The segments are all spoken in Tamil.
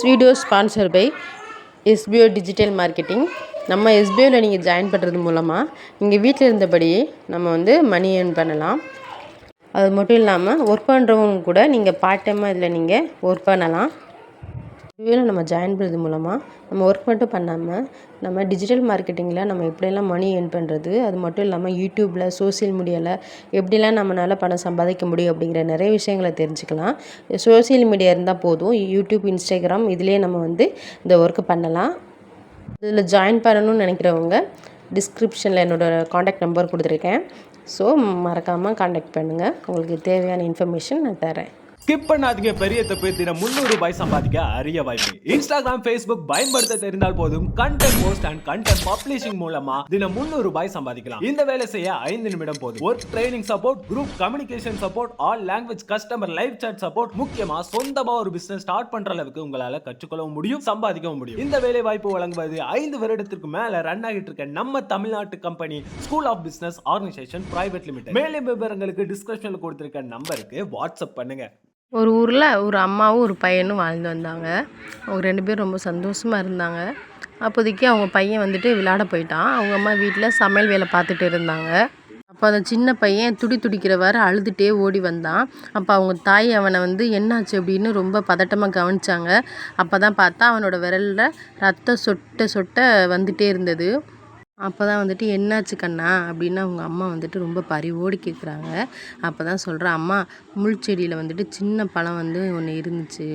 Video sponsor by SPO digital marketing. நம்ம எஸ்பிஓவில் நீங்கள் ஜாயின் பண்ணுறது மூலமாக நீங்கள் வீட்டில் இருந்தபடியே நம்ம வந்து மணி ஏர்ன் பண்ணலாம். அது மட்டும் இல்லாமல் ஒர்க் பண்ணுறவங்க கூட நீங்கள் பார்ட் டைமாக இதில் நீங்கள் ஒர்க் பண்ணலாம். எஸ்பிஓவில் நம்ம ஜாயின் பண்ணுறது மூலமாக நம்ம ஒர்க் மட்டும் பண்ணாமல் நம்ம டிஜிட்டல் மார்க்கெட்டிங்கில் நம்ம எப்படியெல்லாம் மணி ஏர்ன் பண்ணுறது, அது மட்டும் இல்லாமல் யூடியூப்பில் சோசியல் மீடியாவில் எப்படிலாம் நம்மளால் பணம் சம்பாதிக்க முடியும் அப்படிங்கிற நிறைய விஷயங்களை தெரிஞ்சுக்கலாம். சோசியல் மீடியா இருந்தால் போதும், யூடியூப், இன்ஸ்டாகிராம் இதிலே நம்ம வந்து இந்த ஒர்க்கு பண்ணலாம். இதில் ஜாயின் பண்ணணும்னு நினைக்கிறவங்க டிஸ்கிரிப்ஷனில் என்னோடய காண்டாக்ட் நம்பர் கொடுத்துருக்கேன். ஸோ மறக்காமல் காண்டாக்ட் பண்ணுங்கள். உங்களுக்கு தேவையான இன்ஃபர்மேஷன் நான் தரேன். ஸ்கிப் பண்ணாதீங்க. பெரிய தப்பு. தினம் 300 ரூபாய் சம்பாதிக்க அரிய வாய்ப்பு. இன்ஸ்டாகிராம், ஃபேஸ்புக் பயன்படுத்த தெரிந்தால் போதும் content post and content publishing மூலமா தினம் 300 ரூபாய் சம்பாதிக்கலாம். இந்த வேலை செய்ய 5 நிமிடம் போதும். Work training support, group communication support, all language customer live chat support, முக்கியமா சொந்தமா ஒரு பிசினஸ் ஸ்டார்ட் பண்ற அளவுக்கு உங்களால கற்றுக்கொள்ளவும் முடியும், சம்பாதிக்கவும் முடியும். இந்த வேலை வாய்ப்பு வழங்குவது 5 வருடத்திற்கு மேல ரன் ஆகிட்டு இருக்க நம்ம தமிழ்நாட்டு company school of business organisation private limited. மேலும் விவரங்களுக்கு டிஸ்கிரிப்ஷன்ல கொடுத்திருக்க நம்பருக்கு வாட்ஸ்அப் பண்ணுங்க. ஒரு ஊரில் ஒரு அம்மாவும் ஒரு பையனும் வாழ்ந்து வந்தாங்க. அவங்க 2 பேரும் ரொம்ப சந்தோஷமாக இருந்தாங்க. அப்போதைக்கு அவங்க பையன் வந்துட்டு விளையாட போயிட்டான். அவங்க அம்மா வீட்டில் சமையல் வேலை பார்த்துட்டு இருந்தாங்க. அப்போ அந்த சின்ன பையன் துடிக்கிறவாறு அழுதுகிட்டே ஓடி வந்தான். அப்போ அவங்க தாய் அவனை வந்து என்னாச்சு அப்படின்னு ரொம்ப பதட்டமாக கவனிச்சாங்க. அப்போ தான் பார்த்தா அவனோட விரலில் ரத்தம் சொட்ட சொட்ட வந்துட்டே இருந்தது. அப்போ தான் வந்துட்டு என்னாச்சு கண்ணா அப்படின்னு அவங்க அம்மா வந்துட்டு ரொம்ப பரிவோடு கேட்குறாங்க. அப்போ தான் சொல்கிறேன், அம்மா முள் செடியில் வந்துட்டு சின்ன பழம் வந்து ஒன்று இருந்துச்சு.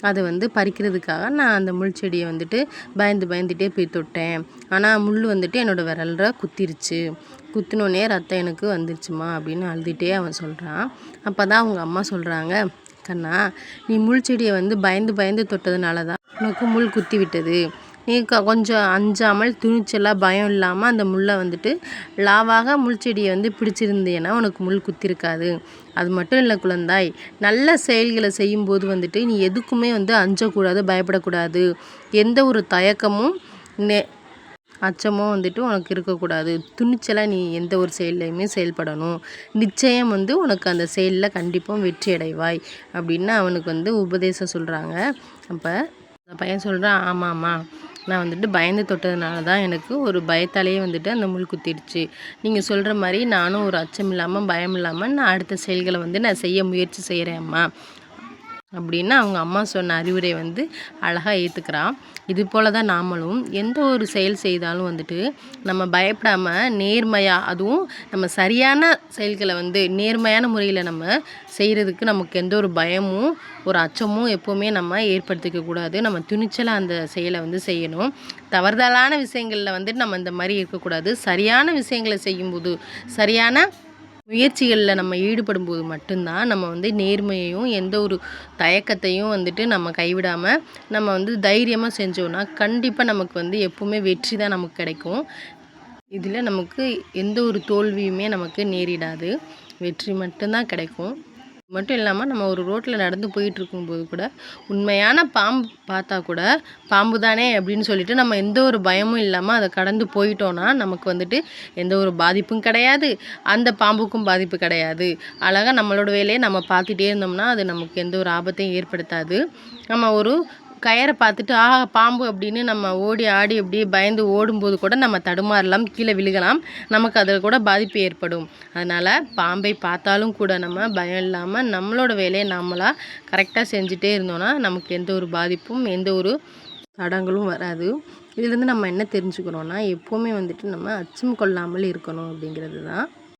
அதை வந்து பறிக்கிறதுக்காக நான் அந்த முள் செடியை வந்துட்டு பயந்துட்டே போய் தொட்டேன். ஆனால் முள் வந்துட்டு என்னோடய விரலில் குத்திருச்சு. குத்தினோடனே ரத்தம் எனக்கு வந்துருச்சுமா அப்படின்னு அழுதுகிட்டே அவன் சொல்கிறான். அப்போ தான் அவங்க அம்மா சொல்கிறாங்க, கண்ணா நீ முள் செடியை வந்து பயந்து தொட்டதுனால தான் உனக்கு முள் குத்தி விட்டது. நீ கொஞ்சம் அஞ்சாமல் துணிச்சலாக பயம் இல்லாமல் அந்த முள்ளை வந்துட்டு லாவாக முள் செடியை வந்து பிடிச்சிருந்தேன்னா உனக்கு முள் குத்திருக்காது. அது மட்டும் இல்லை குழந்தாய், நல்ல செயல்களை செய்யும்போது வந்துட்டு நீ எதுக்குமே வந்து அஞ்சக்கூடாது, பயப்படக்கூடாது. எந்த ஒரு தயக்கமும் அச்சமும் வந்துட்டு உனக்கு இருக்கக்கூடாது. துணிச்சலாக நீ எந்த ஒரு செயல்லையுமே செயல்படணும். நிச்சயம் வந்து உனக்கு அந்த செயலில் கண்டிப்பாக வெற்றி அடைவாய் அப்படின்னு அவனுக்கு வந்து உபதேசம் சொல்கிறாங்க. அப்போ அந்த பையன் சொல்கிறான், ஆமாம்மா நான் வந்துட்டு பயந்து தொட்டதுனால தான் எனக்கு ஒரு பயத்தாலேயே வந்துட்டு அந்த முள் குத்திடுச்சு. நீங்கள் சொல்கிற மாதிரி நானும் ஒரு அச்சம் இல்லாமல் பயம் இல்லாமல் நான் அடுத்த செயல்களை வந்து நான் செய்ய முயற்சி செய்கிறேன் அம்மா அப்படின்னு அவங்க அம்மா சொன்ன அறிவுரை வந்து அழகாக ஏற்றுக்கிறான். இது போல் தான் நாமளும் எந்த ஒரு செயல் செய்தாலும் வந்துட்டு நம்ம பயப்படாமல் நேர்மையாக, அதுவும் நம்ம சரியான செயல்களை வந்து நேர்மையான முறையில் நம்ம செய்கிறதுக்கு நமக்கு எந்த ஒரு பயமும் ஒரு அச்சமும் எப்போவுமே நம்ம ஏற்படுத்திக்க கூடாது. நம்ம துணிச்சலாக அந்த செயலை வந்து செய்யணும். தவறுதலான விஷயங்களில் வந்துட்டு நம்ம இந்த மாதிரி இருக்கக்கூடாது. சரியான விஷயங்களை செய்யும்போது, சரியான முயற்சிகளில் நம்ம ஈடுபடும்போது மட்டும்தான் நம்ம வந்து நேர்மையையும் எந்த ஒரு தயக்கத்தையும் வந்துட்டு நம்ம கைவிடாமல் நம்ம வந்து தைரியமாக செஞ்சோன்னா கண்டிப்பாக நமக்கு வந்து எப்போவுமே வெற்றி தான் நமக்கு கிடைக்கும். இதில் நமக்கு எந்த ஒரு தோல்வியுமே நமக்கு நேரிடாது, வெற்றி மட்டும்தான் கிடைக்கும். மட்டும் இல்லாமல் நம்ம ஒரு ரோட்டில் நடந்து போயிட்டுருக்கும்போது கூட உண்மையான பாம்பு பார்த்தா கூட பாம்பு தானே அப்படின்னு சொல்லிட்டு நம்ம எந்த ஒரு பயமும் இல்லாமல் அதை கடந்து போயிட்டோன்னா நமக்கு வந்துட்டு எந்த ஒரு பாதிப்பும் கிடையாது, அந்த பாம்புக்கும் பாதிப்பு கிடையாது. அழகாக நம்மளோட வேலையை நம்ம பார்த்துட்டே இருந்தோம்னா அது நமக்கு எந்த ஒரு ஆபத்தையும் ஏற்படுத்தாது. நம்ம ஒரு கயரை பார்த்துட்டு பாம்பு அப்படின்னு நம்ம ஓடி ஆடி அப்படியே பயந்து ஓடும்போது கூட நம்ம தடுமாறலாம், கீழே விழுகலாம், நமக்கு அதில் கூட பாதிப்பு ஏற்படும். அதனால் பாம்பை பார்த்தாலும் கூட நம்ம பயம் இல்லாமல் நம்மளோட வேலையை நம்மளாக கரெக்டாக செஞ்சுட்டே இருந்தோன்னா நமக்கு எந்த ஒரு பாதிப்பும் எந்த ஒரு தடங்களும் வராது. இதுலேருந்து நம்ம என்ன தெரிஞ்சுக்கிறோன்னா எப்போவுமே வந்துட்டு நம்ம அச்சம் கொள்ளாமல் இருக்கணும் அப்படிங்கிறது தான்.